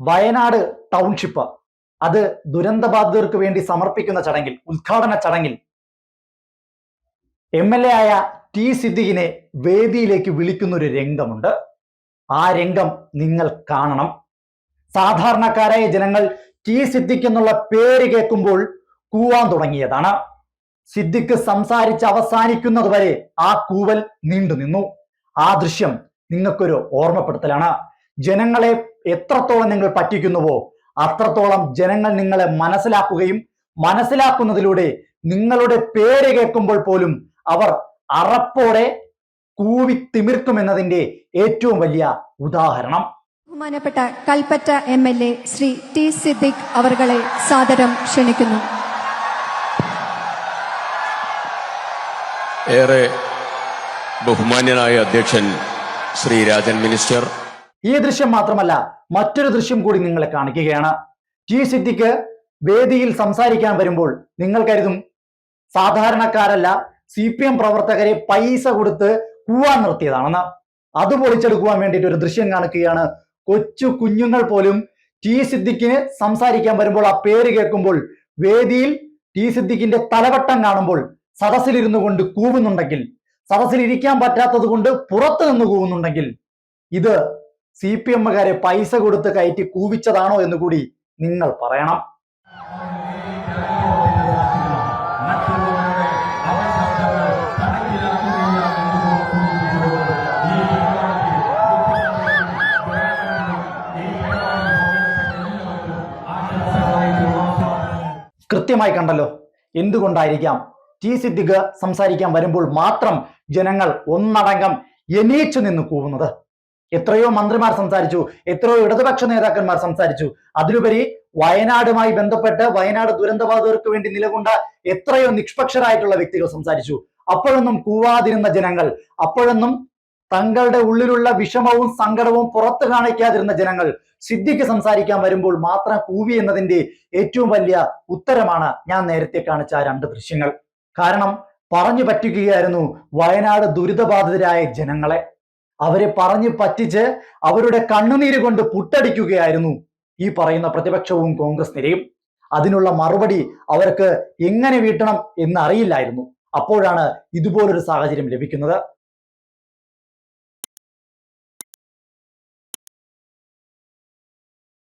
Wayanad township അത് ദുരന്തബാധിതർക്ക് വേണ്ടി സമർപ്പിക്കുന്ന ചടങ്ങിൽ, ഉദ്ഘാടന ചടങ്ങിൽ MLA ആയ ടി സിദ്ദിഖിനെ വേദിയിലേക്ക് വിളിക്കുന്ന ഒരു രംഗമുണ്ട്. ആ രംഗം നിങ്ങൾ കാണണം. സാധാരണക്കാരായ ജനങ്ങൾ ടി സിദ്ദിഖ് എന്നുള്ള പേര് കേൾക്കുമ്പോൾ കൂവാൻ തുടങ്ങിയതാണ്. സിദ്ദിഖ് സംസാരിച്ച് അവസാനിക്കുന്നത് വരെ ആ കൂവൽ നീണ്ടു നിന്നു. ആ ദൃശ്യം നിങ്ങൾക്കൊരു ഓർമ്മപ്പെടുത്തലാണ്. ജനങ്ങളെ എത്രത്തോളം നിങ്ങൾ പറ്റിക്കുന്നുവോ അത്രത്തോളം ജനങ്ങൾ നിങ്ങളെ മനസ്സിലാക്കുകയും മനസ്സിലാക്കുന്നതിലൂടെ നിങ്ങളുടെ പേര് കേൾക്കുമ്പോൾ പോലും അവർ അറപ്പോടെ കൂവി തിമിർക്കുമെന്നതിന്റെ ഏറ്റവും വലിയ ഉദാഹരണം. ബഹുമാനപ്പെട്ട കൽപ്പറ്റ MLA ശ്രീ ടി സിദ്ദിഖ് അവർകളെ സാദരം ക്ഷണിക്കുന്നു. ഏറെ ബഹുമാന്യനായ അധ്യക്ഷൻ ശ്രീ രാജൻ മിനിസ്റ്റർ. ഈ ദൃശ്യം മാത്രമല്ല, മറ്റൊരു ദൃശ്യം കൂടി നിങ്ങളെ കാണിക്കുകയാണ്. ടി സിദ്ദിഖ് വേദിയിൽ സംസാരിക്കാൻ വരുമ്പോൾ നിങ്ങൾ കരുതും സാധാരണക്കാരല്ല, CPM പ്രവർത്തകരെ പൈസ കൊടുത്ത് കൂവാൻ നിർത്തിയതാണെന്ന്. അത് പൊളിച്ചെടുക്കുവാൻ വേണ്ടിയിട്ട് ഒരു ദൃശ്യം കാണിക്കുകയാണ്. കൊച്ചു കുഞ്ഞുങ്ങൾ പോലും ടി സിദ്ദിഖിന് സംസാരിക്കാൻ വരുമ്പോൾ, ആ പേര് കേൾക്കുമ്പോൾ, വേദിയിൽ ടി സിദ്ദിഖിന്റെ തലവട്ടം കാണുമ്പോൾ സദസ്സിലിരുന്നു കൊണ്ട് കൂവുന്നുണ്ടെങ്കിൽ, സദസ്സിൽ ഇരിക്കാൻ പറ്റാത്തത് കൊണ്ട് പുറത്തു നിന്ന് കൂവുന്നുണ്ടെങ്കിൽ, ഇത് CPMകാരെ പൈസ കൊടുത്ത് കയറ്റി കൂവിച്ചതാണോ എന്ന് കൂടി നിങ്ങൾ പറയണം. കൃത്യമായി കണ്ടല്ലോ. എന്തുകൊണ്ടായിരിക്കാം ടി സിദ്ദിഖ് സംസാരിക്കാൻ വരുമ്പോൾ മാത്രം ജനങ്ങൾ ഒന്നടങ്കം എണീച്ചു നിന്ന് കൂവുന്നത്? എത്രയോ മന്ത്രിമാർ സംസാരിച്ചു, എത്രയോ ഇടതുപക്ഷ നേതാക്കന്മാർ സംസാരിച്ചു. അതിലുപരി വയനാടുമായി ബന്ധപ്പെട്ട് വയനാട് ദുരന്തബാധിതർക്ക് വേണ്ടി നിലകൊണ്ട എത്രയോ നിഷ്പക്ഷരായിട്ടുള്ള വ്യക്തികൾ സംസാരിച്ചു. അപ്പോഴൊന്നും കൂവാതിരുന്ന ജനങ്ങൾ, അപ്പോഴൊന്നും തങ്ങളുടെ ഉള്ളിലുള്ള വിഷമവും സങ്കടവും പുറത്തു കാണിക്കാതിരുന്ന ജനങ്ങൾ സിദ്ദിഖ് സംസാരിക്കാൻ വരുമ്പോൾ മാത്രം കൂവി എന്നതിന്റെ ഏറ്റവും വലിയ ഉത്തരമാണ് ഞാൻ നേരത്തെ കാണിച്ച ആ രണ്ട് ദൃശ്യങ്ങൾ. കാരണം പറഞ്ഞു പറ്റിക്കുകയായിരുന്നു വയനാട് ദുരിതബാധിതരായ ജനങ്ങളെ. അവരെ പറഞ്ഞു പറ്റിച്ച് അവരുടെ കണ്ണുനീര് കൊണ്ട് പുട്ടടിക്കുകയായിരുന്നു ഈ പറയുന്ന പ്രതിപക്ഷവും കോൺഗ്രസ് നിരയും. അതിനുള്ള മറുപടി അവർക്ക് എങ്ങനെ വീട്ടണം എന്ന് അറിയില്ലായിരുന്നു. അപ്പോഴാണ് ഇതുപോലൊരു സാഹചര്യം ലഭിക്കുന്നത്.